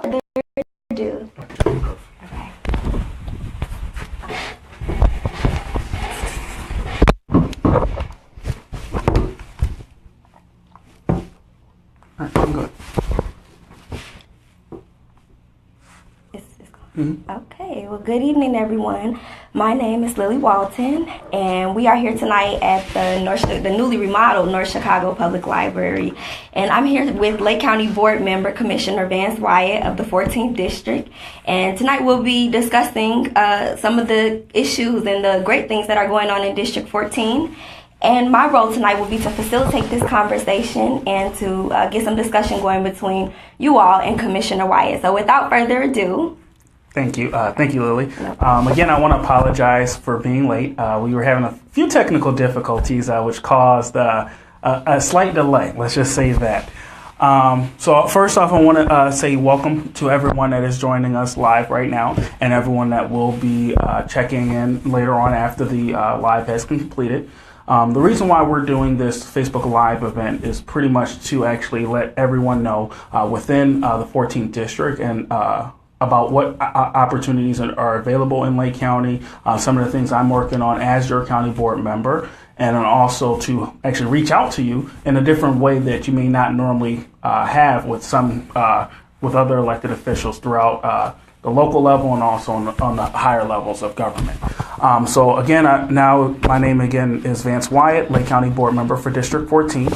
without further ado. Okay. I'm good. Okay, well, good evening, everyone. My name is Lily Walton, and we are here tonight at the newly remodeled North Chicago Public Library. And I'm here with Lake County Board Member Commissioner Vance Wyatt of the 14th District. And tonight we'll be discussing some of the issues and the great things that are going on in District 14. And my role tonight will be to facilitate this conversation and to get some discussion going between you all and Commissioner Wyatt. So without further ado. Thank you, Lily. Again, I want to apologize for being late. We were having a few technical difficulties, which caused a slight delay. Let's just say that. So first off, I want to say welcome to everyone that is joining us live right now, and everyone that will be checking in later on after the live has been completed. The reason why we're doing this Facebook Live event is pretty much to actually let everyone know within the 14th District and about what opportunities are available in Lake County, some of the things I'm working on as your county board member, and also to actually reach out to you in a different way that you may not normally have with with other elected officials throughout the local level and also on the higher levels of government. So again, now my name again is Vance Wyatt, Lake County Board Member for District 14.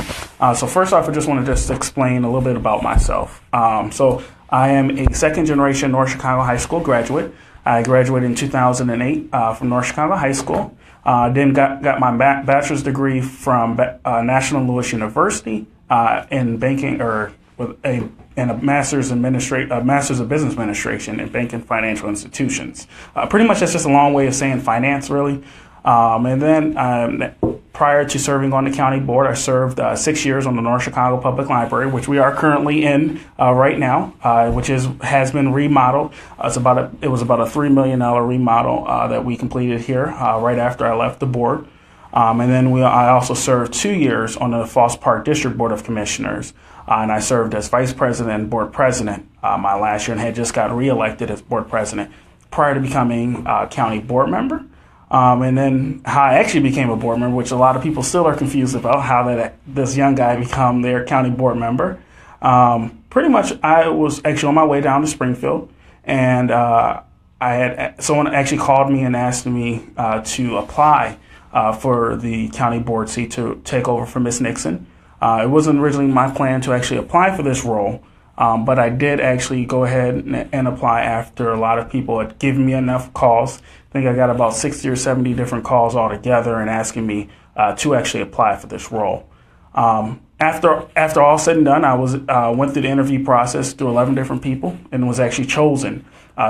So first off, I just want to just explain a little bit about myself. So I am a second generation North Chicago High School graduate. I graduated in 2008 from North Chicago High School. Then got my bachelor's degree from National Louis University in banking, or with a master's of business administration in banking financial institutions. Pretty much that's just a long way of saying finance, really. And then prior to serving on the county board, I served 6 years on the North Chicago Public Library, which we are currently in right now, which has been remodeled. It was about a $3 million remodel that we completed here right after I left the board. And then I also served 2 years on the Falls Park District Board of Commissioners, and I served as vice president and board president my last year, and had just got reelected as board president prior to becoming a county board member. And then how I actually became a board member, which a lot of people still are confused about, how this young guy become their county board member. Pretty much, I was actually on my way down to Springfield, and someone actually called me and asked me to apply for the county board seat to take over for Miss Nixon. It wasn't originally my plan to actually apply for this role, but I did actually go ahead and apply after a lot of people had given me enough calls. I think I got about 60 or 70 different calls altogether and asking me to actually apply for this role. After all said and done, I went through the interview process through 11 different people and was actually chosen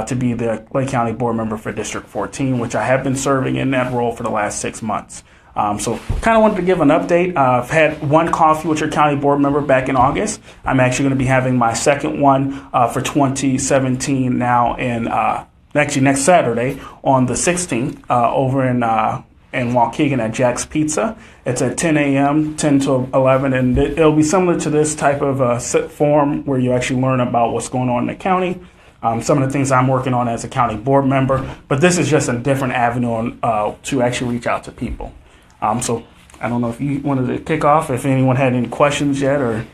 to be the Lake County Board Member for District 14, which I have been serving in that role for the last 6 months. So kind of wanted to give an update. I've had one coffee with your county board member back in August. I'm actually going to be having my second one for 2017 now actually next Saturday on the 16th over in Waukegan at Jack's Pizza. It's at 10 a.m., 10 to 11, and it'll be similar to this type of forum where you actually learn about what's going on in the county, some of the things I'm working on as a county board member, but this is just a different avenue to actually reach out to people. So I don't know if you wanted to kick off, if anyone had any questions yet, or...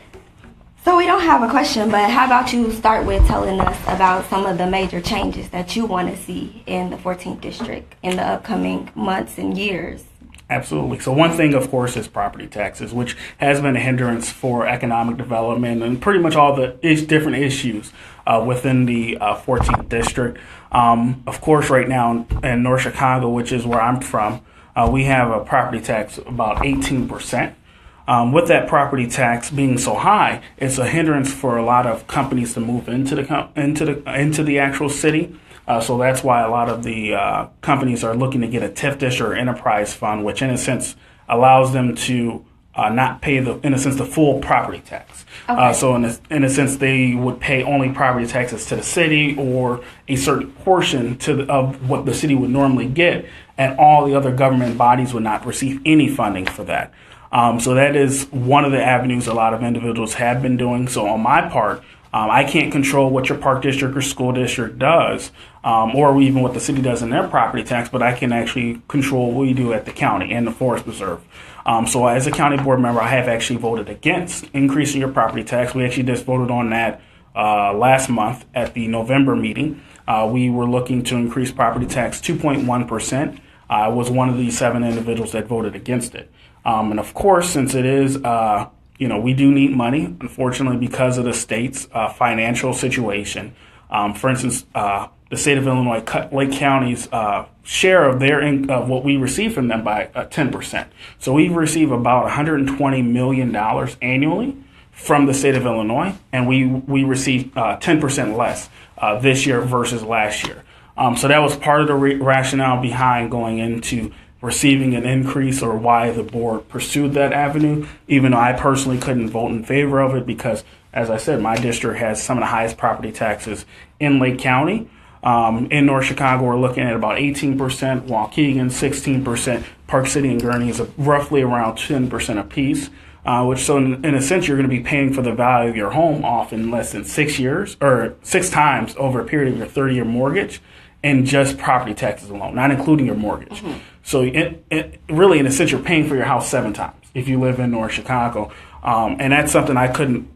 So we don't have a question, but how about you start with telling us about some of the major changes that you want to see in the 14th District in the upcoming months and years? Absolutely. So one thing, of course, is property taxes, which has been a hindrance for economic development and pretty much all the different issues within the 14th District. Of course, right now in North Chicago, which is where I'm from, we have a property tax about 18%. With that property tax being so high, it's a hindrance for a lot of companies to move into the actual city. So that's why a lot of the companies are looking to get a TIF district or enterprise fund, which in a sense allows them to not pay the full property tax. Okay. So in a sense, they would pay only property taxes to the city or a certain portion of what the city would normally get, and all the other government bodies would not receive any funding for that. So that is one of the avenues a lot of individuals have been doing. So on my part, I can't control what your park district or school district does, or even what the city does in their property tax, but I can actually control what we do at the county and the Forest Preserve. So as a county board member, I have actually voted against increasing your property tax. We actually just voted on that last month at the November meeting. We were looking to increase property tax 2.1%. I was one of the 7 individuals that voted against it. And of course, since it is, we do need money, unfortunately, because of the state's financial situation. For instance, the state of Illinois cut Lake County's share of of what we receive from them by 10%. So we receive about $120 million annually from the state of Illinois, and we receive 10% less this year versus last year. So that was part of the rationale behind going into receiving an increase, or why the board pursued that avenue, even though I personally couldn't vote in favor of it because, as I said, my district has some of the highest property taxes in Lake County. In North Chicago, we're looking at about 18%, Waukegan 16%, Park City and Gurnee is roughly around 10% apiece, so in a sense, you're going to be paying for the value of your home off in less than 6 years, or 6 times over a period of your 30-year mortgage, and just property taxes alone, not including your mortgage. Mm-hmm. So it really, in a sense, you're paying for your house 7 times if you live in North Chicago. And that's something I couldn't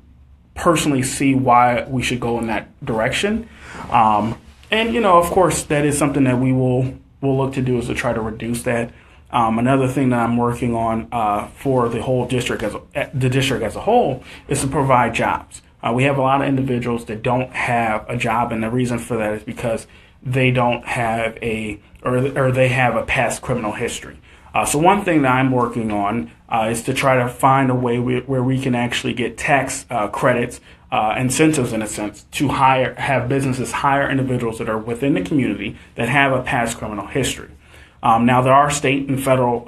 personally see why we should go in that direction. And, of course, that is something that we'll look to do, is to try to reduce that. Another thing that I'm working on for the whole district as a whole is to provide jobs. We have a lot of individuals that don't have a job, and the reason for that is because they don't have or they have a past criminal history. So one thing that I'm working on is to try to find a way where we can actually get tax credits, incentives in a sense, to have businesses hire individuals that are within the community that have a past criminal history. Now, there are state and federal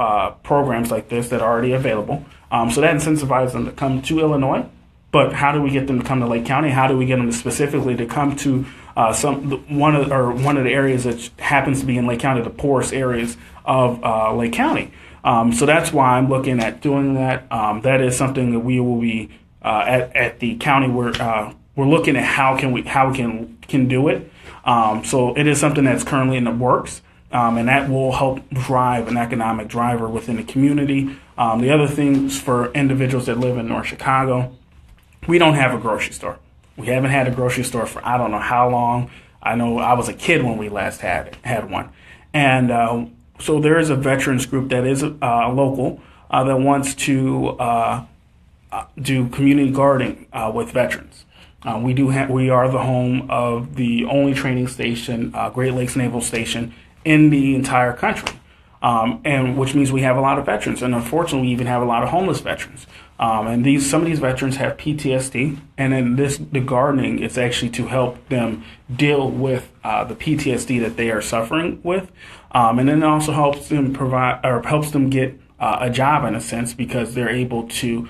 programs like this that are already available. So that incentivizes them to come to Illinois. But how do we get them to come to Lake County? How do we get them specifically to come to one of the areas that happens to be in Lake County, the poorest areas of Lake County? So that's why I'm looking at doing that. That is something that we will be at the county. We're looking at how we can do it. So it is something that's currently in the works. And that will help drive an economic driver within the community. The other things for individuals that live in North Chicago, we don't have a grocery store. We haven't had a grocery store for I don't know how long. I know I was a kid when we last had one. And so there is a veterans group that is local that wants to do community gardening with veterans. We are the home of the only training station, Great Lakes Naval Station, in the entire country, and which means we have a lot of veterans, and unfortunately, we even have a lot of homeless veterans. And some of these veterans have PTSD, and then the gardening is actually to help them deal with the PTSD that they are suffering with, and then it also helps them get a job in a sense, because they're able to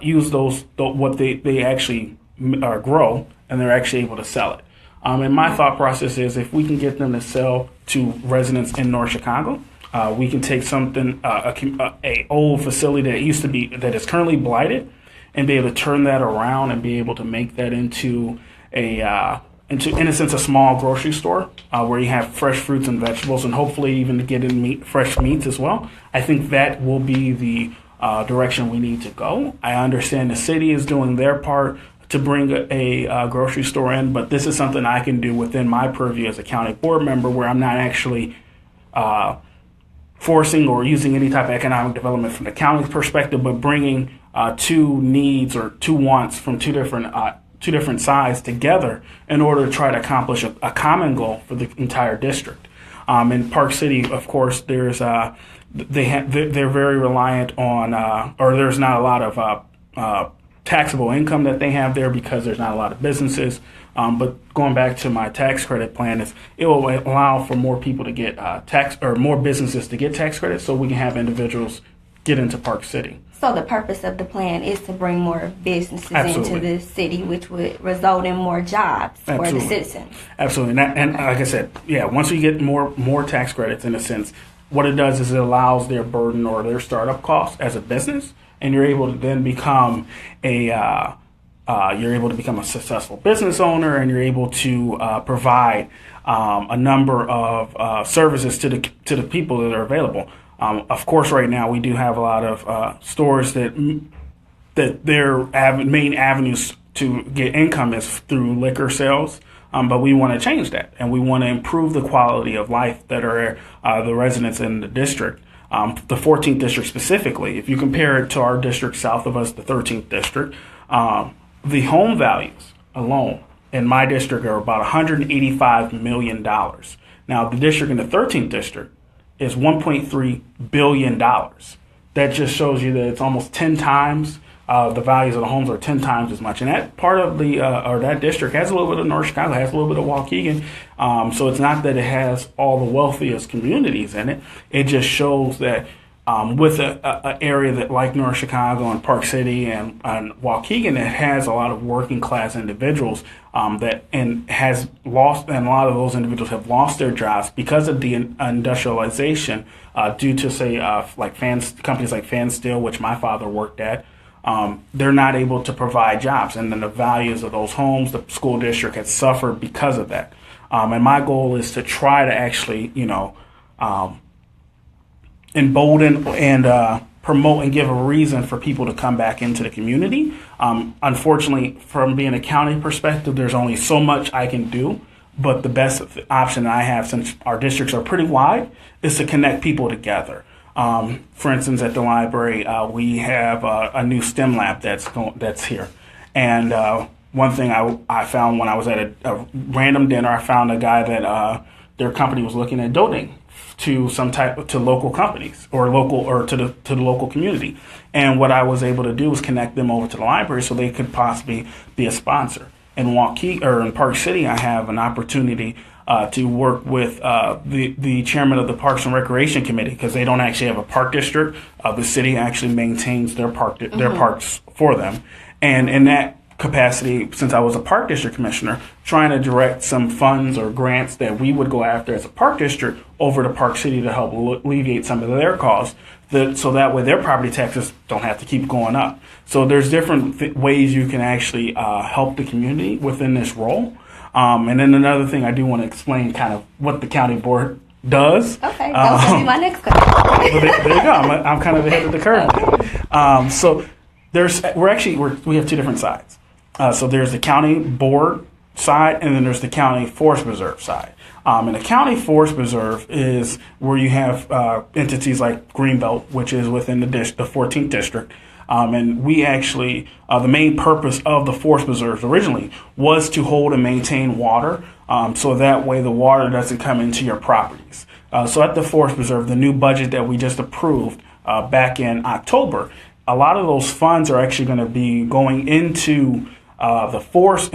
use what they actually grow, and they're actually able to sell it. And my thought process is, if we can get them to sell to residents in North Chicago, we can take something, a old facility that is currently blighted, and be able to turn that around and be able to make that into in a sense, a small grocery store where you have fresh fruits and vegetables, and hopefully even to get in fresh meats as well. I think that will be the direction we need to go. I understand the city is doing their part to bring a grocery store in, but this is something I can do within my purview as a county board member, where I'm not actually forcing or using any type of economic development from the county's perspective, but bringing two needs or two wants from two different sides together in order to try to accomplish a common goal for the entire district. In Park City, of course, they're very reliant on, or there's not a lot of taxable income that they have there, because there's not a lot of businesses. But going back to my tax credit plan, it will allow for more people to get more businesses to get tax credits, so we can have individuals get into Park City. So the purpose of the plan is to bring more businesses Absolutely. into the city, which would result in more jobs Absolutely. for the citizens. Absolutely. And like I said, once we get more tax credits, in a sense, what it does is it allows their burden or their startup costs as a business, and you're able to then become a you're able to become a successful business owner, and you're able to provide a number of services to the people that are available. Of course, right now we do have a lot of stores that their main avenues to get income is through liquor sales. But we want to change that, and we want to improve the quality of life that are the residents in the district. The 14th district specifically, if you compare it to our district south of us, the 13th district, the home values alone in my district are about $185 million. Now, the district in the 13th district is $1.3 billion. That just shows you that it's almost 10 times. The values of the homes are 10 times as much. And that part of that district has a little bit of North Chicago, has a little bit of Waukegan. So it's not that it has all the wealthiest communities in it. It just shows that with an area that like North Chicago and Park City and Waukegan that has a lot of working class individuals has lost, and a lot of those individuals have lost their jobs because of the industrialization due to, say, like companies like Vance Steel, which my father worked at. They're not able to provide jobs, and then the values of those homes, the school district has suffered because of that. And my goal is to try to actually, embolden and promote and give a reason for people to come back into the community. Unfortunately, from being a county perspective, there's only so much I can do. But the best option I have, since our districts are pretty wide, is to connect people together. For instance, at the library, we have a new STEM lab that's here. And one thing I found when I was at a random dinner, I found a guy that their company was looking at donating to to local companies or to the local community. And what I was able to do was connect them over to the library so they could possibly be a sponsor. In in Park City, I have an opportunity to work with the chairman of the Parks and Recreation Committee, because they don't actually have a park district. The city actually maintains their parks for them. And in that capacity, since I was a park district commissioner, trying to direct some funds or grants that we would go after as a park district over to Park City to help alleviate some of their costs, so that way their property taxes don't have to keep going up. So there's different ways you can actually help the community within this role. And then another thing I do want to explain kind of what the county board does. Okay, that was be my next question. Well, there you go. I'm kind of ahead of the curve. So we have two different sides. So there's the county board side, and then there's the county forest preserve side. And the county forest preserve is where you have entities like Greenbelt, which is within the 14th district. And we actually, the main purpose of the forest preserves originally was to hold and maintain water, so that way the water doesn't come into your properties. So at the forest preserve, the new budget that we just approved back in October, a lot of those funds are actually going to be going into the forest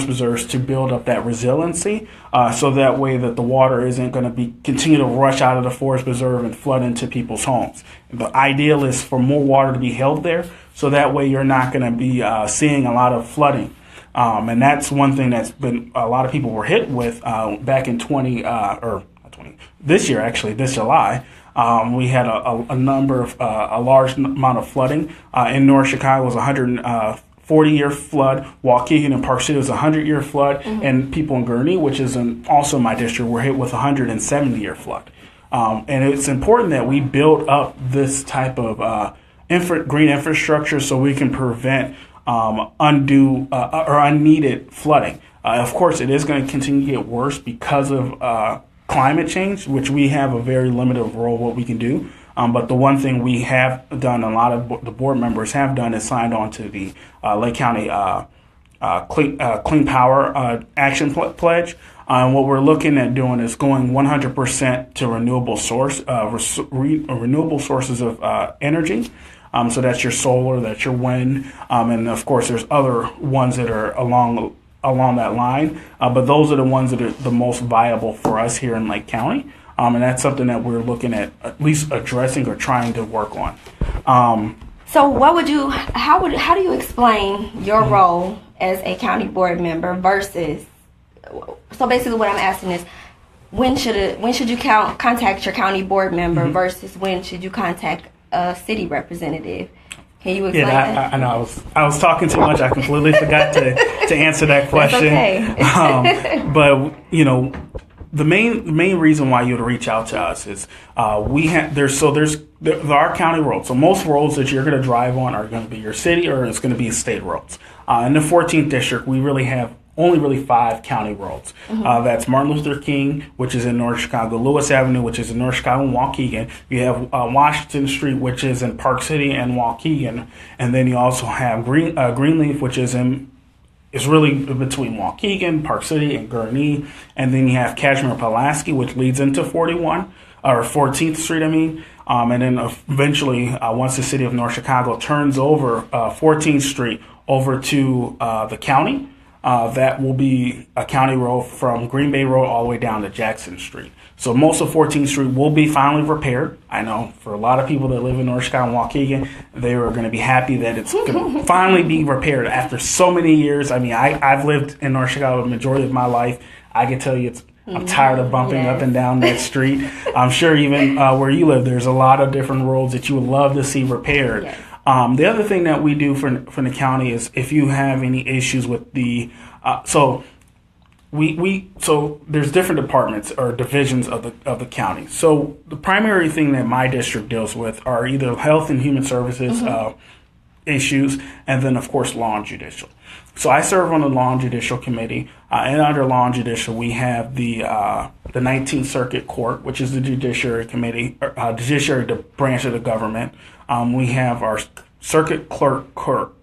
preserves to build up that resiliency, so that way that the water isn't going to continue to rush out of the forest preserve and flood into people's homes. The ideal is for more water to be held there, so that way you're not going to be seeing a lot of flooding. And that's one thing that's been a lot of people were hit with back in this year, actually, this July. We had a large amount of flooding. In North Chicago was 140-year flood. Waukegan and Park City was a 100-year flood. Mm-hmm. And people in Gurnee, which is also my district, were hit with a 170-year flood. And it's important that we build up this type of green infrastructure so we can prevent undue or unneeded flooding. Of course, it is going to continue to get worse because of climate change, which we have a very limited role what we can do. But the one thing we have done, a lot of the board members have done, is signed on to the Lake County Clean Power Action Pledge. And what we're looking at doing is going 100% to renewable sources of energy. So that's your solar, that's your wind, and of course there's other ones that are along that line. But those are the ones that are the most viable for us here in Lake County. And that's something that we're looking at least addressing or trying to work on. So how do you explain your role as a county board member versus, so basically what I'm asking is, when should you contact your county board member, mm-hmm. versus when should you contact a city representative? Can you explain that? I know I was talking too much. I completely forgot to answer that question. That's okay. But the main reason why you would reach out to us is there are county roads. So most roads that you're going to drive on are going to be your city or it's going to be state roads. In the 14th district, we really have only really 5 county roads. That's Martin Luther King, which is in North Chicago, Lewis Avenue, which is in North Chicago and Waukegan. You have Washington Street, which is in Park City and Waukegan, and then you also have Greenleaf, which is really between Waukegan, Park City, and Gurnee, and then you have Kashmir Pulaski, which leads into 41 or 14th Street, and then eventually, once the city of North Chicago turns over 14th Street over to the county. That will be a county road from Green Bay Road all the way down to Jackson Street. So most of 14th Street will be finally repaired. I know for a lot of people that live in North Chicago and Waukegan, they are going to be happy that it's going to finally be repaired after so many years. I've lived in North Chicago the majority of my life. I can tell you I'm tired of bumping up and down that street. I'm sure even where you live, there's a lot of different roads that you would love to see repaired. Yes. The other thing that we do for the county is if you have any issues with the so there's different departments or divisions of the county. So the primary thing that my district deals with are either health and human services issues, and then of course law and judicial. So I serve on the Law and Judicial Committee, and under Law and Judicial, we have the 19th Circuit Court, which is the Judiciary Committee, Judiciary branch of the government. We have our Circuit Court Clerk,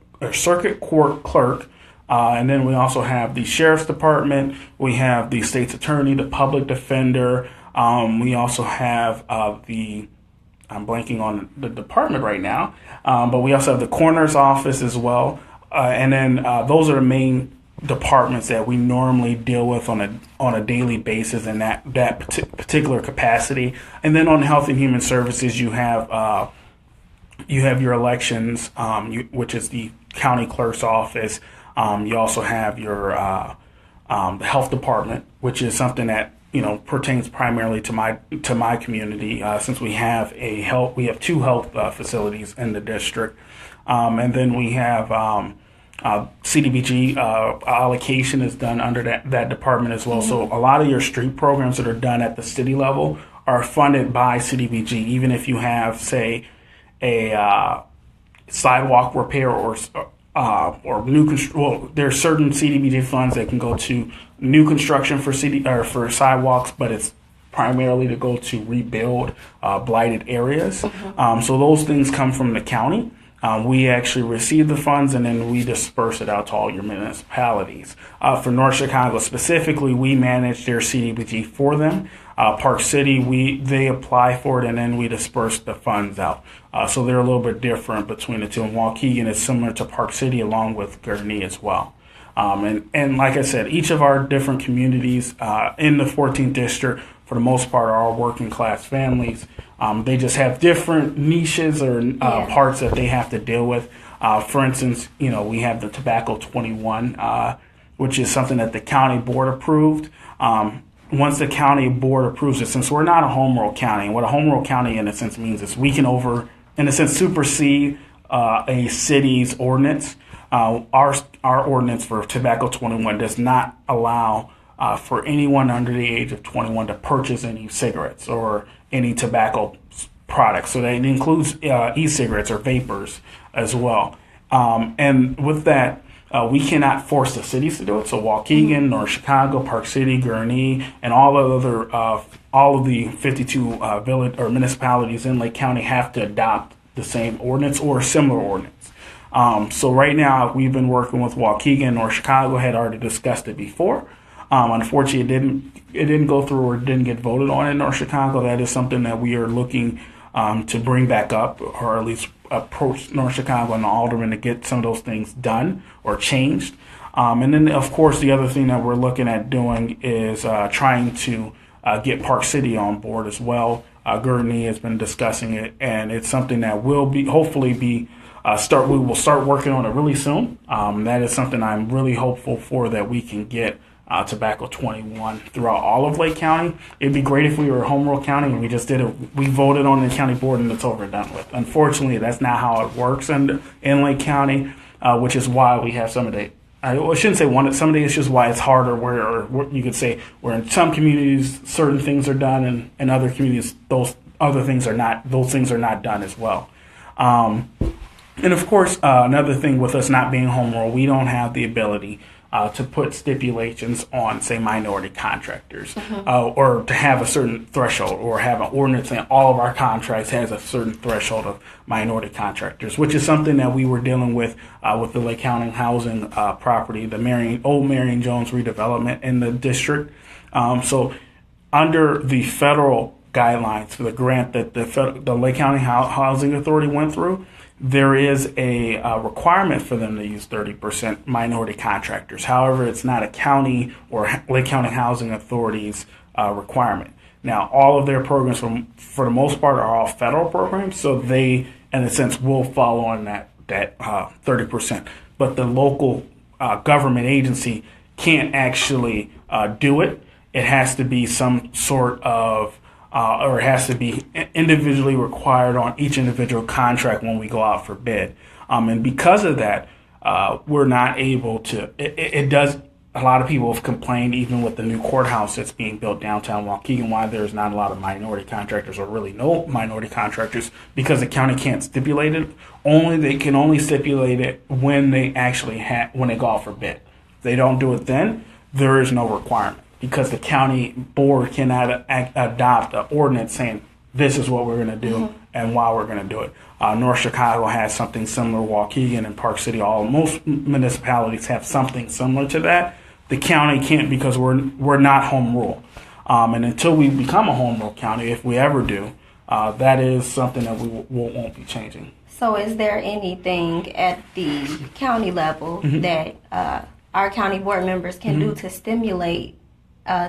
and then we also have the Sheriff's Department. We have the State's Attorney, the Public Defender. We also have I'm blanking on the department right now, but we also have the Coroner's Office as well. And then those are the main departments that we normally deal with on a daily basis in that particular capacity. And then on Health and Human Services, you have your elections, which is the county clerk's office. You also have your the health department, which is something that pertains primarily to my community, since we have 2 health facilities in the district. And then we have CDBG allocation is done under that department as well. So a lot of your street programs that are done at the city level are funded by CDBG, even if you have, say, a sidewalk repair or new there's certain CDBG funds that can go to new construction for for sidewalks, but it's primarily to go to rebuild blighted areas. So those things come from the county. We actually receive the funds and then we disperse it out to all your municipalities. For North Chicago specifically, we manage their CDBG for them. Park City, they apply for it and then we disperse the funds out. So they're a little bit different between the two. And Waukegan is similar to Park City along with Gurnee as well. And like I said, each of our different communities in the 14th district, for the most part, are all working class families. They just have different niches or parts that they have to deal with. For instance, we have the Tobacco 21, which is something that the county board approved. Once the county board approves it, since we're not a home rule county, and what a home rule county in a sense means is we can supersede a city's ordinance. Our ordinance for Tobacco 21 does not allow for anyone under the age of 21 to purchase any cigarettes or any tobacco products. So that includes e-cigarettes or vapors as well. And with that, we cannot force the cities to do it. So Waukegan, North Chicago, Park City, Gurnee, and all of the 52 village or municipalities in Lake County have to adopt the same ordinance or a similar ordinance. So right now, we've been working with Waukegan. North Chicago had already discussed it before. Unfortunately, it didn't go through or didn't get voted on in North Chicago. That is something that we are looking to bring back up, or at least approach North Chicago and the aldermen to get some of those things done or changed. And then, of course, the other thing that we're looking at doing is trying to get Park City on board as well. Gurnee has been discussing it, and it's something that will we will start working on it really soon. That is something I'm really hopeful for, that we can get Tobacco 21 throughout all of Lake County. It'd be great if we were a home rule county and we just did it. We voted on the county board and it's over and done with. Unfortunately, that's not how it works in Lake County, which is why we have some of the. I shouldn't say one. Some of the issues why it's harder. Where you could say where in some communities certain things are done, and in other communities those other things are not. Those things are not done as well. And of course, another thing with us not being home rule, we don't have the ability to put stipulations on, say, minority contractors, or to have a certain threshold, or have an ordinance saying all of our contracts has a certain threshold of minority contractors, which is something that we were dealing with the Lake County housing property, the old Marion Jones redevelopment in the district. So under the federal guidelines for the grant that the Lake County Housing Authority went through, there is a requirement for them to use 30% minority contractors. However, it's not a county or Lake County Housing Authority's requirement. Now, all of their programs, for the most part, are all federal programs, so they, in a sense, will follow on that 30%. But the local government agency can't actually do it. It has to be some sort of or it has to be individually required on each individual contract when we go out for bid. And because of that, we're not able to, it does, a lot of people have complained, even with the new courthouse that's being built downtown Waukegan, why there's not a lot of minority contractors, or really no minority contractors, because the county can't stipulate it. They can only stipulate it when they actually when they go out for bid. If they don't do it then, there is no requirement, because the county board cannot adopt an ordinance saying this is what we're going to do and why we're going to do it. North Chicago has something similar. Waukegan and Park City, most municipalities have something similar to that. The county can't, because we're not home rule. And until we become a home rule county, if we ever do, that is something that we won't be changing. So is there anything at the county level that our county board members can do to stimulate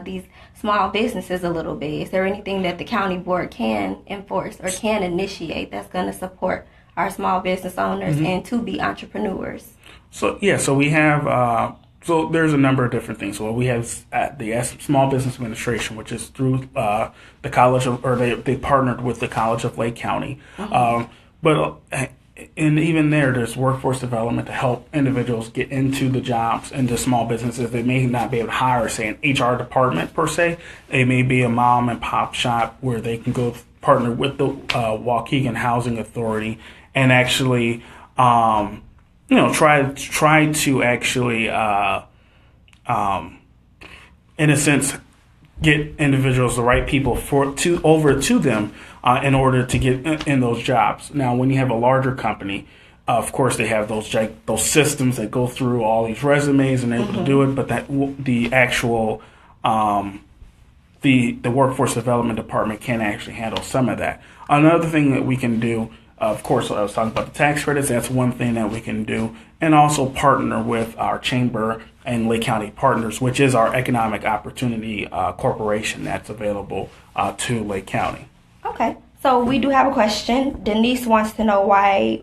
these small businesses a little bit? Is there anything that the county board can enforce or can initiate that's going to support our small business owners and to be entrepreneurs? So we have, so there's a number of different things. So we have the Small Business Administration, which is through the College of, or they partnered with the College of Lake County. And even there's workforce development to help individuals get into the jobs, into small businesses. They may not be able to hire, say, an HR department per se. They may be a mom and pop shop where they can go partner with the Waukegan Housing Authority and actually, try to actually, in a sense, get individuals, the right people over to them in order to get in those jobs. Now, when you have a larger company, of course, they have those systems that go through all these resumes and able to do it. But the actual the workforce development department can actually handle some of that. Another thing that we can do, of course, I was talking about the tax credits. That's one thing that we can do, and also partner with our chamber and Lake County Partners, which is our economic opportunity corporation that's available to Lake County. Okay, so we do have a question. Denise wants to know why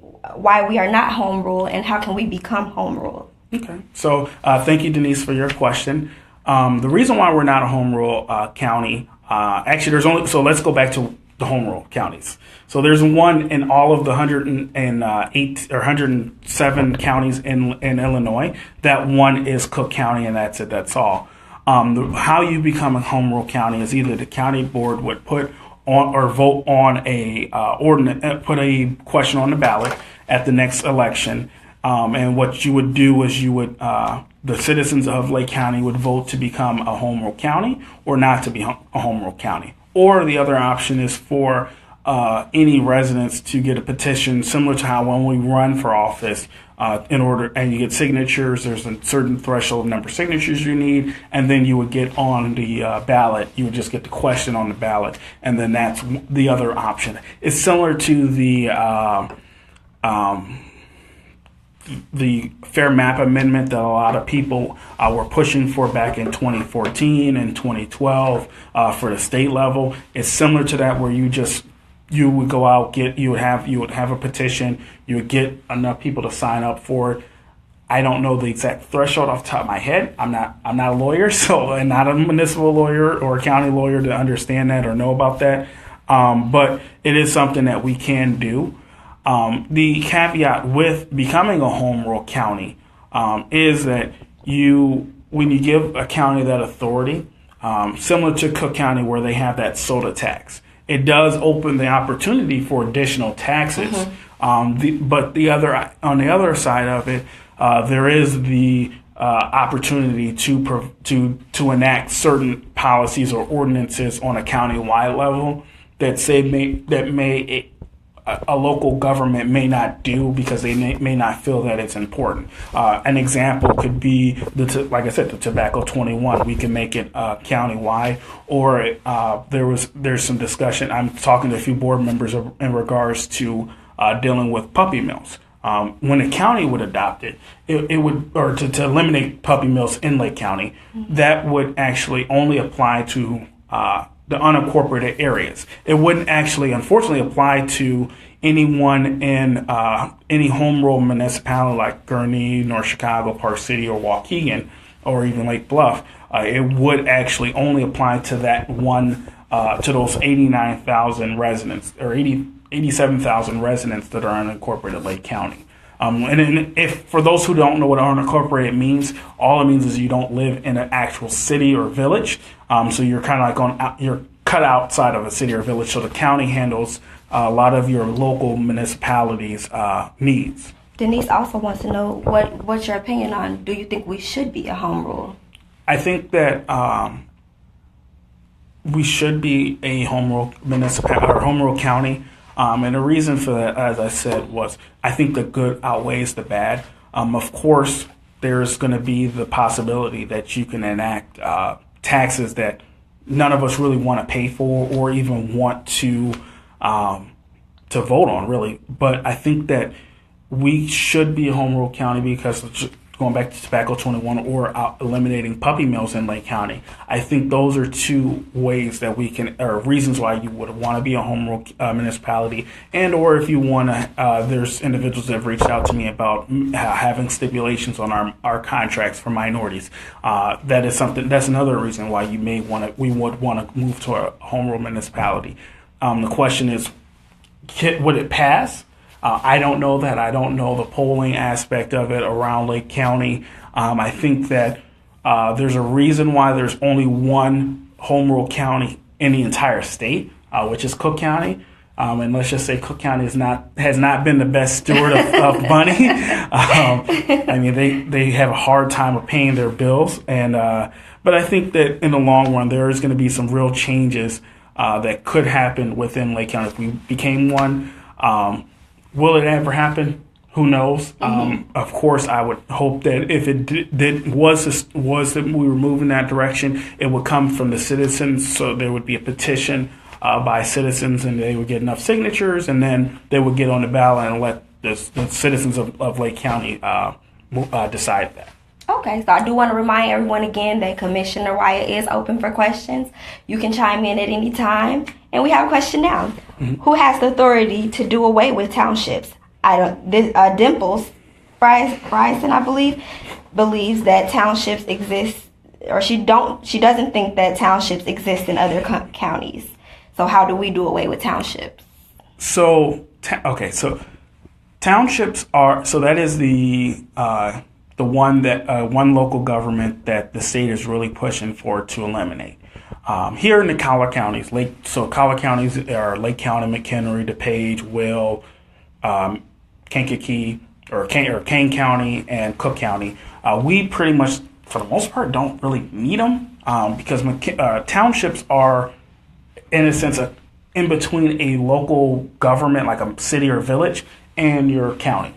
we are not home rule and how can we become home rule. Okay, so thank you, Denise, for your question. The reason why we're not a home rule county, actually, there's only, so let's go back to the home rule counties. So there's one in all of the 108 or 107 counties in Illinois. That one is Cook County, and that's it. That's all. How you become a home rule county is either the county board would put on or vote on a ordinance, put a question on the ballot at the next election, and what you would do is you would the citizens of Lake County would vote to become a home rule county or not to be a home rule county. Or the other option is for any residents to get a petition, similar to how when we run for office, and you get signatures. There's a certain threshold number of signatures you need, and then you would get on the ballot. You would just get the question on the ballot, and then that's the other option. It's similar to the Fair Map Amendment that a lot of people were pushing for back in 2014 and 2012 for the state level. It's similar to that, where you would go out, you would have a petition, you would get enough people to sign up for it. I don't know the exact threshold off the top of my head. I'm not a lawyer, so and not a municipal lawyer or a county lawyer to understand that or know about that. But it is something that we can do. The caveat with becoming a home rule county is that when you give a county that authority, similar to Cook County where they have that soda tax, it does open the opportunity for additional taxes. On the other side of it, there is the opportunity to enact certain policies or ordinances on a county-wide level that a local government may not do because they may not feel that it's important. An example could be like I said, the Tobacco 21. We can make it county-wide, or there's some discussion. I'm talking to a few board members in regards to dealing with puppy mills. When a county would adopt it would, or to eliminate puppy mills in Lake County, that would actually only apply to the unincorporated areas. It wouldn't actually, unfortunately, apply to anyone in any home rule municipality like Gurnee, North Chicago, Park City, or Waukegan, or even Lake Bluff. It would actually only apply to that one, to those 89,000 residents, or 87,000 residents that are unincorporated Lake County. And if for those who don't know what unincorporated means, all it means is you don't live in an actual city or village. So you're kind of like you're cut outside of a city or village. So the county handles a lot of your local municipalities' needs. Denise also wants to know what's your opinion on, do you think we should be a home rule? I think that we should be a home rule municipality or home rule county. And the reason for that, as I said, was I think the good outweighs the bad. Of course, there's going to be the possibility that you can enact taxes that none of us really want to pay for or even want to vote on, really. But I think that we should be a home rule county because, going back to Tobacco 21 or eliminating puppy mills in Lake County, I think those are two ways that we can, or reasons why you would want to be a home rule municipality, and or if you want to, there's individuals that have reached out to me about having stipulations on our contracts for minorities. That's another reason why we would want to move to a home rule municipality. The question is, would it pass? I don't know that. I don't know the polling aspect of it around Lake County. I think that there's a reason why there's only one home rule county in the entire state, which is Cook County. And let's just say Cook County has not been the best steward of money. I mean, they have a hard time of paying their bills, but I think that in the long run there is going to be some real changes that could happen within Lake County if we became one. Will it ever happen? Who knows? Of course, I would hope that if it was that we were moving that direction, it would come from the citizens. So there would be a petition by citizens, and they would get enough signatures, and then they would get on the ballot and let the citizens of Lake County decide that. Okay, so I do want to remind everyone again that Commissioner Wyatt is open for questions. You can chime in at any time. And we have a question now. Who has the authority to do away with townships? Dimples Bryson, I believe, believes that townships exist, or she doesn't think that townships exist in other counties. So how do we do away with townships? So townships are, so that is the one that one local government that the state is really pushing for to eliminate. Here in the collar counties, collar counties are Lake County, McHenry, DePage, Will, Kankakee, or Kane County, and Cook County. We pretty much, for the most part, don't really need them because townships are, in a sense, in between a local government, like a city or village, and your county.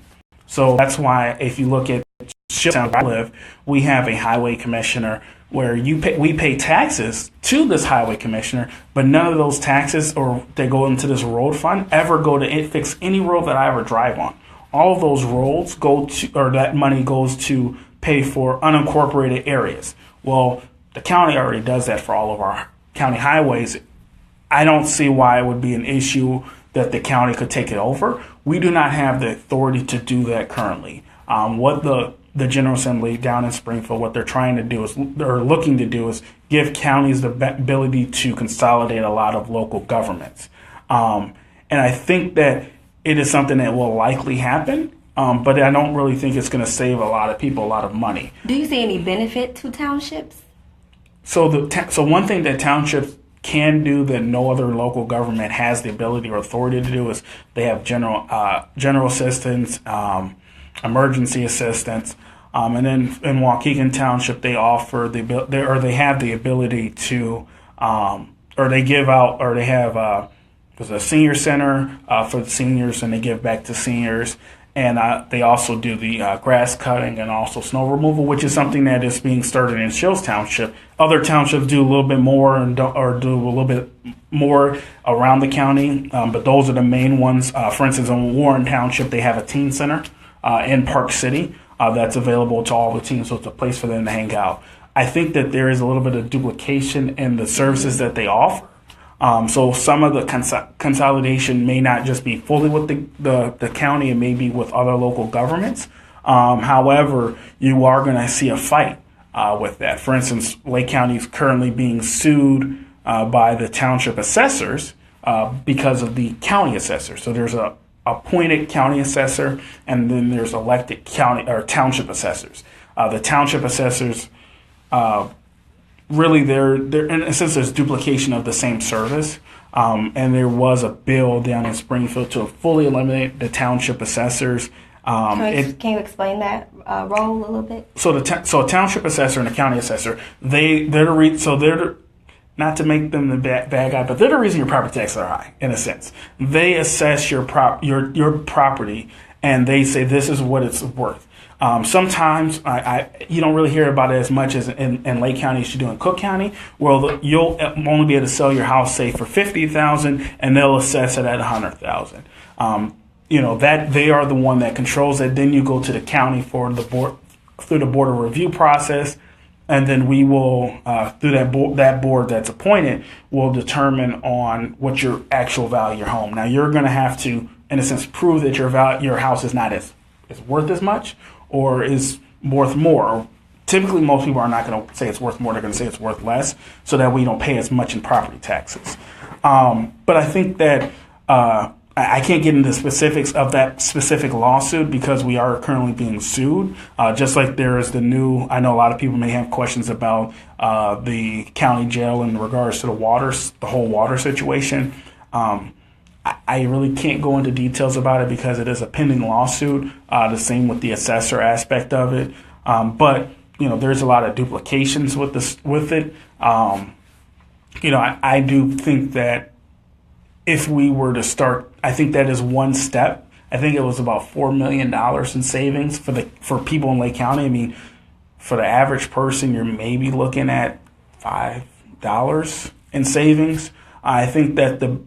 So that's why if you look at Town where I live, we have a highway commissioner where we pay taxes to this highway commissioner, but none of those taxes or they go into this road fund ever go to fix any road that I ever drive on. All of those roads that money goes to pay for unincorporated areas. Well, the county already does that for all of our county highways. I don't see why it would be an issue that the county could take it over. We do not have the authority to do that currently. What the the General Assembly down in Springfield, what they're trying to do is, or looking to do, is give counties the ability to consolidate a lot of local governments. And I think that it is something that will likely happen, but I don't really think it's going to save a lot of people a lot of money. Do you see any benefit to townships? So so one thing that townships can do that no other local government has the ability or authority to do is they have general assistance, emergency assistance, and then in Waukegan Township they offer they have the ability to or they give out, or they have there's a senior center for the seniors, and they give back to seniors. And they also do the grass cutting and also snow removal, which is something that is being started in Shields Township. Other townships do a little bit more do a little bit more around the county, but those are the main ones. For instance, in Warren Township, they have a teen center in Park City that's available to all the teens, so it's a place for them to hang out. I think that there is a little bit of duplication in the services that they offer. So some of the consolidation may not just be fully with the county, and maybe with other local governments. However, you are going to see a fight with that. For instance, Lake County is currently being sued by the township assessors because of the county assessor. So there's a appointed county assessor, and then there's elected county or township assessors. The township assessors really, they're in a sense there's duplication of the same service, and there was a bill down in Springfield to fully eliminate the township assessors. Can you explain that role a little bit? So a township assessor and a county assessor, they're not to make them the bad guy, but they're the reason your property taxes are high, in a sense. They assess your property, and they say this is what it's worth. Sometimes you don't really hear about it as much as in Lake County as you do in Cook County. Well, you'll only be able to sell your house, say, for $50,000, and they'll assess it at $100,000. That they are the one that controls it. Then you go to the county for the board through the board of review process, and then we will through that board that's appointed will determine on what your actual value of your home. Now you're going to have to, in a sense, prove that your house is not as worth as much, or is worth more. Typically, most people are not going to say it's worth more. They're going to say it's worth less, so that we don't pay as much in property taxes. But I think that I can't get into specifics of that specific lawsuit because we are currently being sued. Just like there is I know a lot of people may have questions about the county jail in regards to the whole water situation. I really can't go into details about it because it is a pending lawsuit. The same with the assessor aspect of it. But there's a lot of duplications with it. I do think that if we were to start, I think that is one step. I think it was about $4 million in savings for people in Lake County. I mean, for the average person, you're maybe looking at $5 in savings. I think that the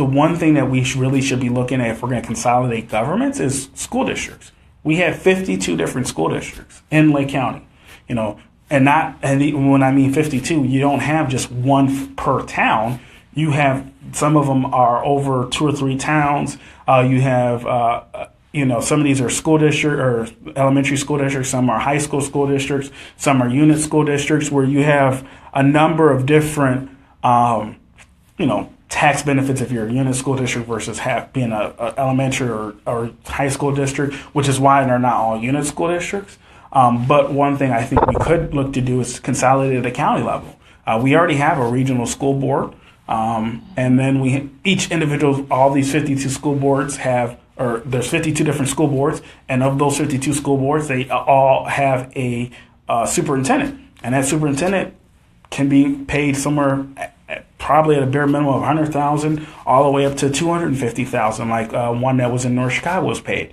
one thing that we really should be looking at if we're going to consolidate governments is school districts. We have 52 different school districts in Lake County, and when I mean 52, you don't have just one per town. You have, some of them are over 2 or 3 towns. You have, some of these are school district or elementary school districts. Some are high school districts. Some are unit school districts where you have a number of different, tax benefits if you're a unit school district versus being a elementary or high school district, which is why they're not all unit school districts. But one thing I think we could look to do is consolidate at the county level. We already have a regional school board, and then each individual, all these 52 school boards there's 52 different school boards, and of those 52 school boards, they all have a superintendent, and that superintendent can be paid somewhere probably at a bare minimum of $100,000 all the way up to $250,000, like one that was in North Chicago was paid.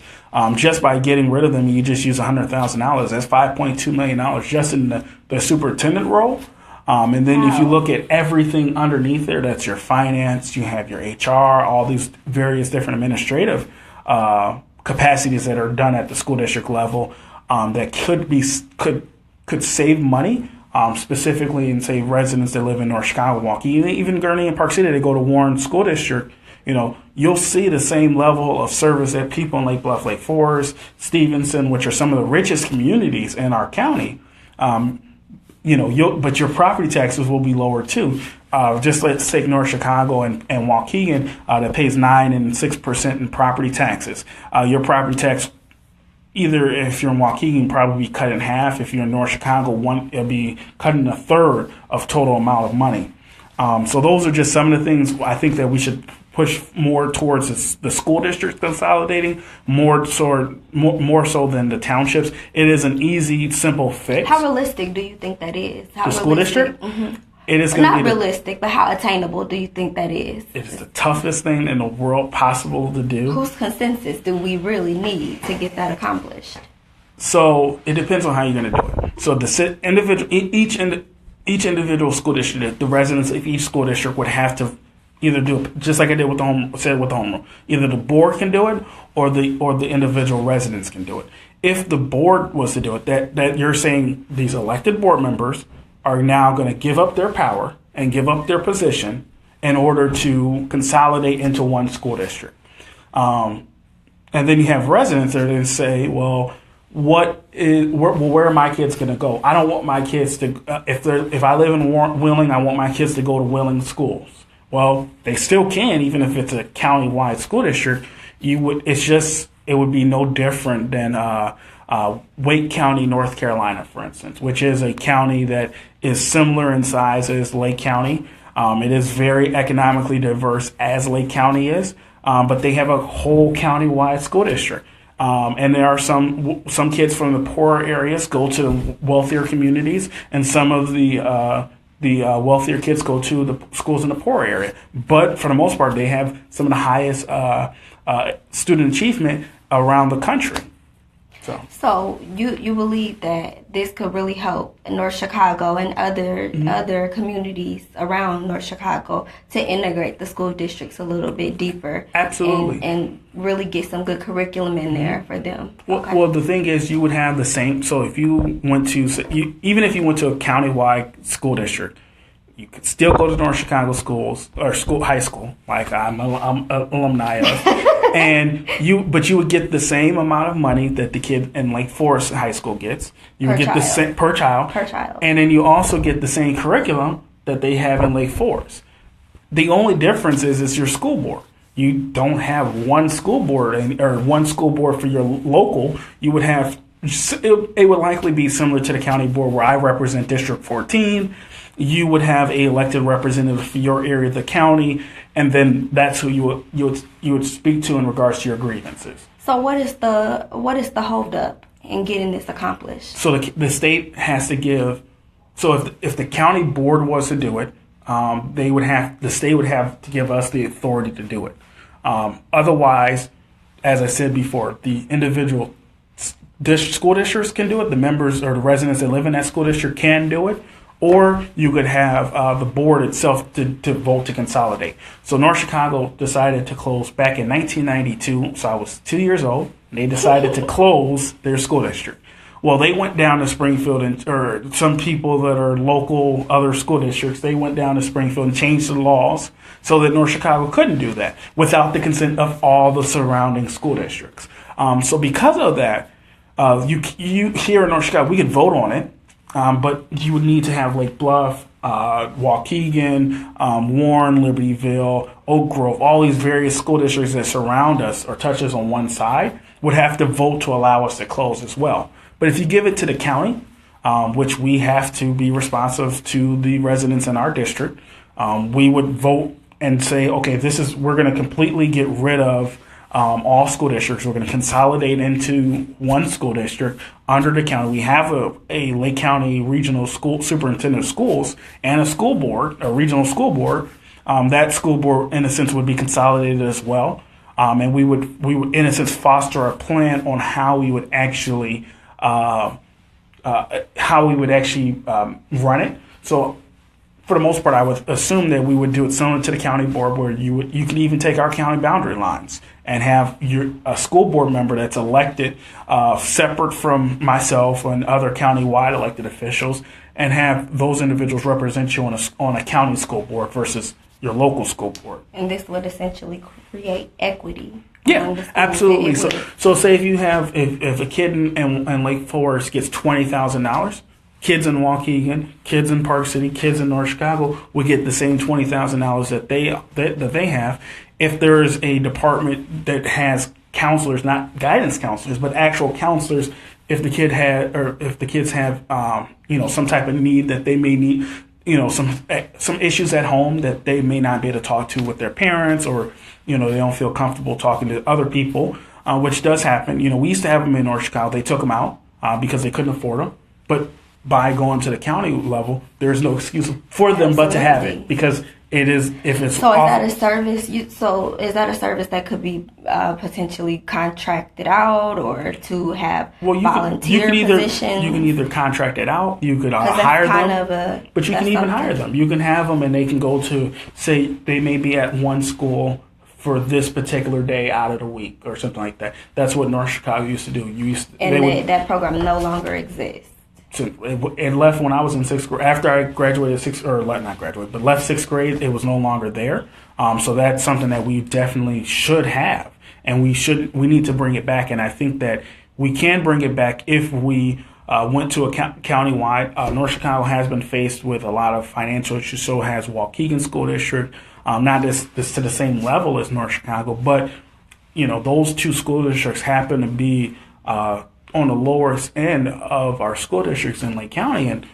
Just by getting rid of them, you just use $100,000. That's $5.2 million just in the superintendent role. And then if you look at everything underneath there, that's your finance, you have your HR, all these various different administrative capacities that are done at the school district level that could save money. Specifically in, say, residents that live in North Chicago, Waukegan, even Gurnee and Park City, they go to Warren School District. you'll see the same level of service that people in Lake Bluff, Lake Forest, Stevenson, which are some of the richest communities in our county. But your property taxes will be lower too. Just let's take North Chicago and Waukegan that pays 9% and 6% in property taxes. Your property tax, either if you're in Waukegan, probably be cut in half. If you're in North Chicago, it'll be cut in a third of total amount of money. So those are just some of the things I think that we should push more towards the school districts consolidating, more so than the townships. It is an easy, simple fix. How realistic do you think that is? The school district? Mm-hmm. It is going to be not realistic, but how attainable do you think that is? It's the toughest thing in the world possible to do. Whose consensus do we really need to get that accomplished? So it depends on how you're going to do it. So each individual school district, the residents of each school district would have to either do it, just like I did with the home rule. Either the board can do it, or the individual residents can do it. If the board was to do it, that you're saying these elected board members are now going to give up their power and give up their position in order to consolidate into one school district. And then you have residents that are going to say, well, where are my kids going to go? I don't want my kids to, if I live in Wheeling, I want my kids to go to Wheeling schools. Well, they still can, even if it's a county-wide school district. It would be no different than Wake County, North Carolina, for instance, which is a county that is similar in size as Lake County. It is very economically diverse as Lake County is, but they have a whole county-wide school district. And there are some kids from the poorer areas go to the wealthier communities, and some of the wealthier kids go to the schools in the poor area. But for the most part, they have some of the highest student achievement around the country. So you believe that this could really help North Chicago and other communities around North Chicago to integrate the school districts a little bit deeper. Absolutely. And really get some good curriculum in there for them. Well, the thing is, you would have the same. So if you went to, even if you went to a county-wide school district, you could still go to North Chicago schools or high school, like I'm an alumni of. But you would get the same amount of money that the kid in Lake Forest High School gets. You would get the same per child, and then you also get the same curriculum that they have in Lake Forest. The only difference is your school board. You don't have one school board or one school board for your local. You would have it would likely be similar to the county board where I represent District 14. You would have a elected representative for your area of the county, and then that's who you would speak to in regards to your grievances. So what is the holdup in getting this accomplished? So the state has to give. So if the county board was to do it, the state would have to give us the authority to do it. Otherwise, as I said before, the individual school districts can do it. The members or the residents that live in that school district can do it. Or you could have the board itself to vote to consolidate. So North Chicago decided to close back in 1992. So I was 2 years old. And they decided to close their school district. Well, they went down to Springfield, or some people that are local, other school districts, they went down to Springfield and changed the laws so that North Chicago couldn't do that without the consent of all the surrounding school districts. So because of that, you here in North Chicago, we could vote on it. But you would need to have Lake Bluff, Waukegan, Warren, Libertyville, Oak Grove, all these various school districts that surround us or touch us on one side would have to vote to allow us to close as well. But if you give it to the county, which we have to be responsive to the residents in our district, we would vote and say, okay, we're going to completely get rid of all school districts. We're going to consolidate into one school district under the county. We have a Lake County Regional School Superintendent of Schools and a school board, a regional school board. That school board, in a sense, would be consolidated as well. And we would, in a sense, foster a plan on how we would actually run it. So, for the most part, I would assume that we would do it similar to the county board, where you can even take our county boundary lines and have a school board member that's elected separate from myself and other county-wide elected officials, and have those individuals represent you on a county school board versus your local school board. And this would essentially create equity. Yeah, absolutely. So say if you have if a kid in Lake Forest gets $20,000, kids in Waukegan, kids in Park City, kids in North Chicago would get the same $20,000 that they have. If there is a department that has counselors, not guidance counselors, but actual counselors, if the kids have some type of need that they may need, some issues at home that they may not be able to talk to with their parents, or they don't feel comfortable talking to other people, which does happen. We used to have them in North Chicago. They took them out because they couldn't afford them, but by going to the county level, there's no excuse for them but to have it, because it is, if it's so is that a service? Is that a service that could be potentially contracted out, or to have volunteer positions? You can either contract it out, you could hire them, but you can even hire them. You can have them, and they can go to, say, they may be at one school for this particular day out of the week or something like that. That's what North Chicago used to do. That program no longer exists. So it left when I was in sixth grade. After I graduated left sixth grade, it was no longer there. So that's something that we definitely should have, and we need to bring it back. And I think that we can bring it back if we went to a countywide. North Chicago has been faced with a lot of financial issues. So has Waukegan School District. Not this to the same level as North Chicago, but those two school districts happen to be on the lower end of our school districts in Lake County. And,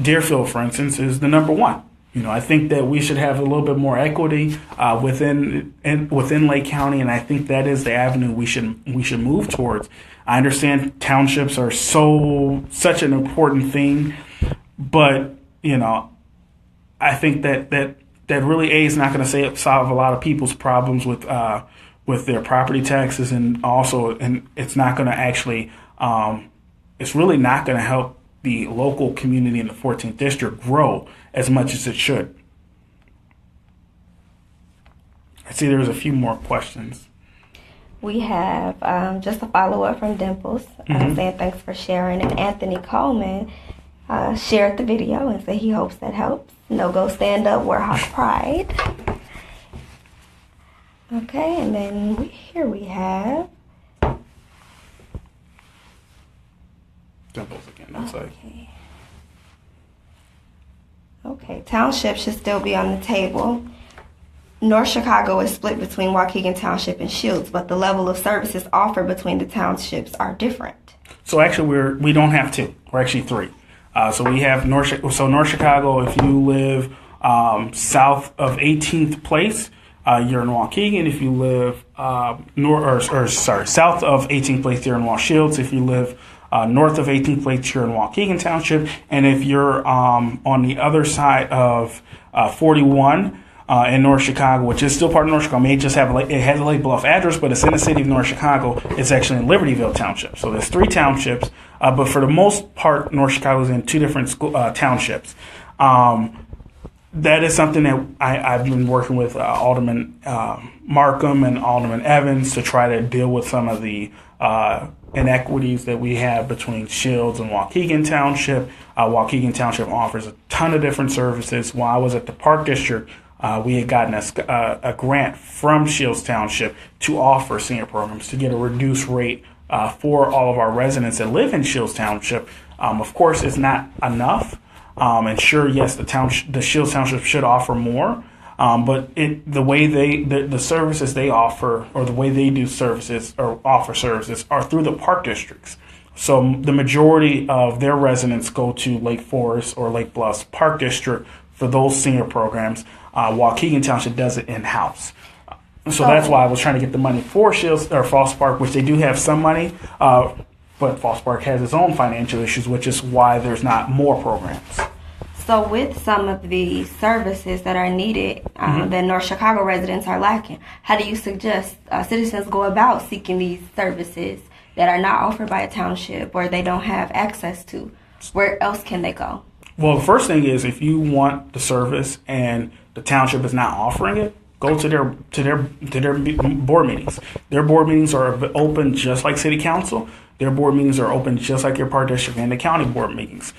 Deerfield, for instance, is the number one. I think that we should have a little bit more equity within Lake County, and I think that is the avenue we should move towards. I understand townships are such an important thing, but, I think that really is not going to solve a lot of people's problems with their property taxes, and it's not going to actually, it's really not going to help the local community in the 14th district grow as much as it should. I see there's a few more questions. We have just a follow-up from Dimples saying thanks for sharing, and Anthony Coleman shared the video and said he hopes that helps. No-go stand up, wear Hawk Pride. Okay, and then here we have Dimples again. That's okay. Township should still be on the table. North Chicago is split between Waukegan Township and Shields, but the level of services offered between the townships are different. So actually, we don't have two. We're actually three. So we have North Chicago. If you live south of 18th Place, you're in Waukegan. If you live south of 18th Place, you're in Shields. If you live north of 18th Place, you're in Waukegan Township. And if you're on the other side of 41 in North Chicago, which is still part of North Chicago, it has a Lake Bluff address, but it's in the city of North Chicago. It's actually in Libertyville Township. So there's three townships, but for the most part, North Chicago is in two different townships. That is something that I've been working with Alderman Markham and Alderman Evans to try to deal with some of the inequities that we have between Shields and Waukegan Township. Waukegan Township offers a ton of different services. While I was at the Park District, we had gotten a grant from Shields Township to offer senior programs to get a reduced rate for all of our residents that live in Shields Township. Of course, it's not enough. And sure, yes, the Shields Township should offer more, but the services they offer, or the way they do services or offer services, are through the park districts. So the majority of their residents go to Lake Forest or Lake Bluffs Park District for those senior programs. Waukegan Township does it in-house. So that's why I was trying to get the money for Shields or Falls Park, which they do have some money. But Falls Park has its own financial issues, which is why there's not more programs. So with some of the services that are needed that North Chicago residents are lacking, how do you suggest citizens go about seeking these services that are not offered by a township or they don't have access to? Where else can they go? Well, the first thing is, if you want the service and the township is not offering it, go to their board meetings. Their board meetings are open just like city council. Their board meetings are open just like your park district and the county board meetings.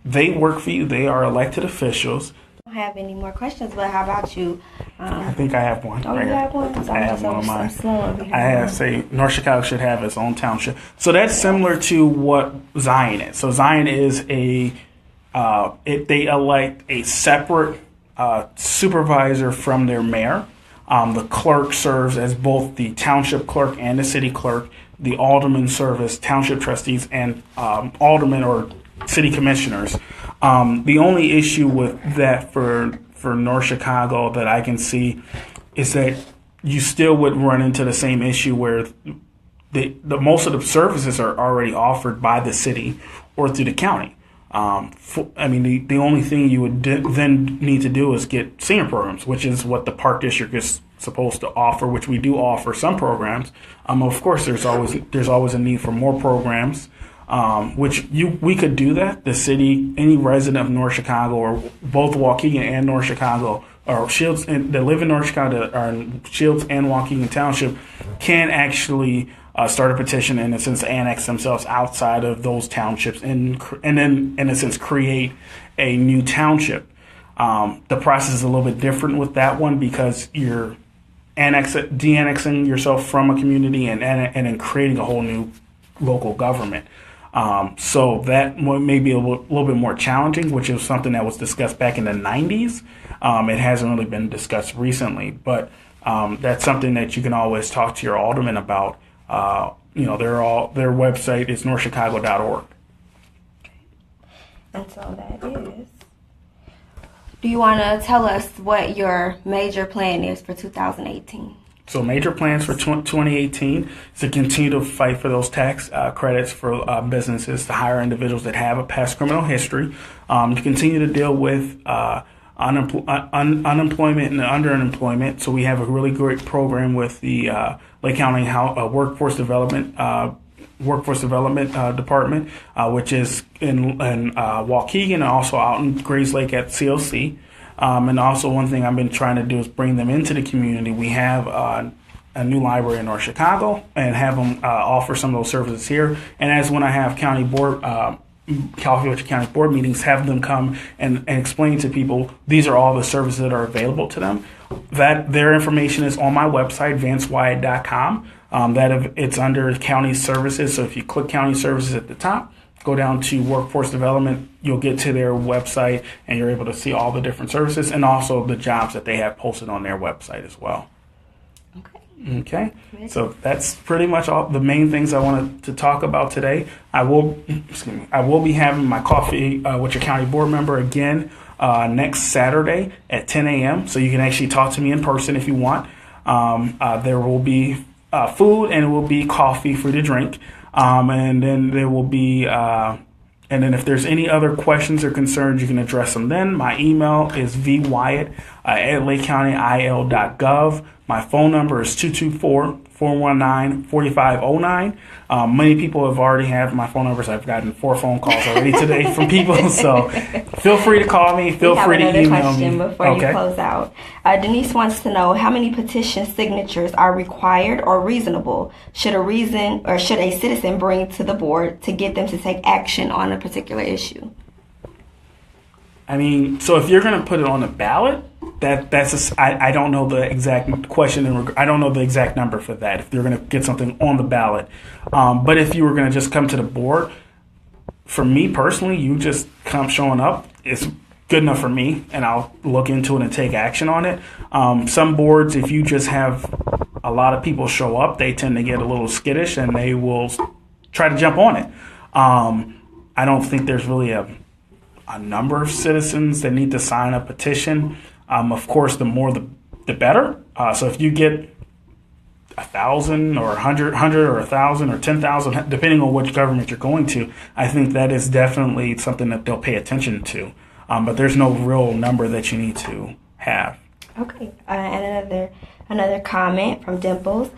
They work for you. They are elected officials. I don't have any more questions, but how about you? I think I have one. Oh, you have one? So I have one of mine. Slow over here. I have say North Chicago should have its own township. So that's similar to what Zion is. So Zion is they elect a separate supervisor from their mayor. The clerk serves as both the township clerk and the city clerk. The aldermen serve as township trustees and aldermen or city commissioners. The only issue with that for North Chicago that I can see is that you still would run into the same issue where the most of the services are already offered by the city or through the county. The only thing you would then need to do is get senior programs, which is what the Park District is supposed to offer, which we do offer some programs. Of course, there's always a need for more programs, we could do that. The city, any resident of North Chicago or both Waukegan and North Chicago, or Shields that live in North Chicago that are in Shields and Waukegan Township, can actually start a petition and, in a sense, annex themselves outside of those townships and then, in a sense, create a new township. The process is a little bit different with that one because you're de-annexing yourself from a community and then creating a whole new local government. So that may be a little bit more challenging, which is something that was discussed back in the 90s. It hasn't really been discussed recently, but that's something that you can always talk to your alderman about. Their website is northchicago.org. And so that is. Do you want to tell us what your major plan is for 2018? So major plans for 2018 is to continue to fight for those tax credits for businesses, to hire individuals that have a past criminal history, to continue to deal with unemployment and underemployment. So we have a really great program with the Lake County Workforce Development Department, which is in Waukegan and also out in Grays Lake at CLC. And also one thing I've been trying to do is bring them into the community. We have a new library in North Chicago and have them offer some of those services here. And as when I have county board, California County board meetings, have them come and explain to people these are all the services that are available to them. That their information is on my website, vancewyatt.com. It's under county services. So if you click county services at the top, go down to workforce development, you'll get to their website and you're able to see all the different services and also the jobs that they have posted on their website as well. Okay. So that's pretty much all the main things I wanted to talk about today. I will be having my coffee with your county board member again next Saturday at 10 a.m. So you can actually talk to me in person if you want. There will be food and it will be coffee for you to drink. And then there will be, and then if there's any other questions or concerns, you can address them then. My email is vwyatt@lakecountyil.gov. My phone number is 224-419-4509. Many people have already had my phone numbers. I've gotten 4 phone calls already today from people. So feel free to call me. Feel free to email me. We have another question before you close out. Denise wants to know how many petition signatures are required or reasonable should a citizen bring to the board to get them to take action on a particular issue? So if you're going to put it on the ballot, I don't know the exact question. I don't know the exact number for that if you're going to get something on the ballot. But if you were going to just come to the board, for me personally, you just come showing up. It's good enough for me, and I'll look into it and take action on it. Some boards, if you just have a lot of people show up, they tend to get a little skittish and they will try to jump on it. I don't think there's really a number of citizens that need to sign a petition. Of course, the more the better. So if you get 1,000 or 100 or 1,000 or 10,000, depending on which government you're going to, I think that is definitely something that they'll pay attention to. But there's no real number that you need to have. Okay. And another comment from Dimples,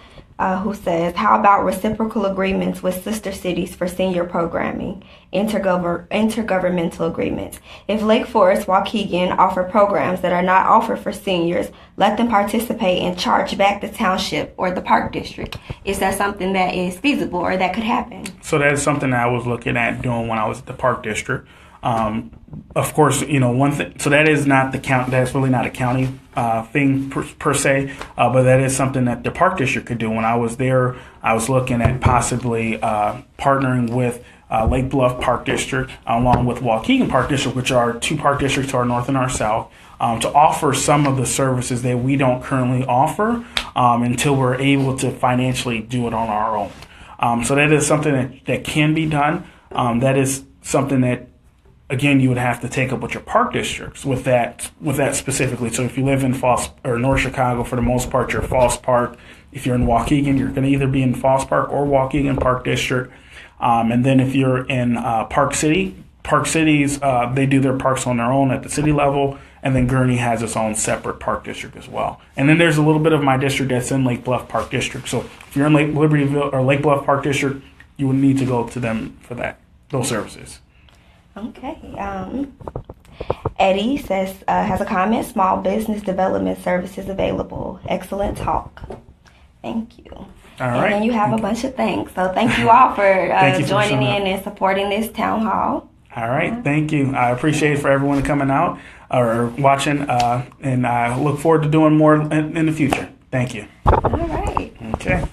who says, how about reciprocal agreements with sister cities for senior programming, intergovernmental agreements? If Lake Forest, Waukegan offer programs that are not offered for seniors, let them participate and charge back the township or the park district. Is that something that is feasible or that could happen? So that is something that I was looking at doing when I was at the park district. Of course, one thing. So that is not the count. That's really not a county thing per se, but that is something that the park district could do. When I was there, I was looking at possibly partnering with Lake Bluff Park District along with Waukegan Park District, which are two park districts to our north and our south, to offer some of the services that we don't currently offer until we're able to financially do it on our own. So that is something that can be done. That is something that, again, you would have to take up with your park districts with that specifically. So if you live in Falls or North Chicago, for the most part, you're Falls Park. If you're in Waukegan, you're going to either be in Falls Park or Waukegan Park District. And then if you're in Park Cities, they do their parks on their own at the city level. And then Gurney has its own separate park district as well. And then there's a little bit of my district that's in Lake Bluff Park District. So if you're in Lake Libertyville or Lake Bluff Park District, you would need to go to them for those services. Okay. Eddie says, has a comment, small business development services available. Excellent talk. Thank you. All right. And then you have a bunch of things. So thank you all for joining in and supporting this town hall. All right. Thank you. I appreciate it for everyone coming out or watching, and I look forward to doing more in the future. Thank you. All right. Okay.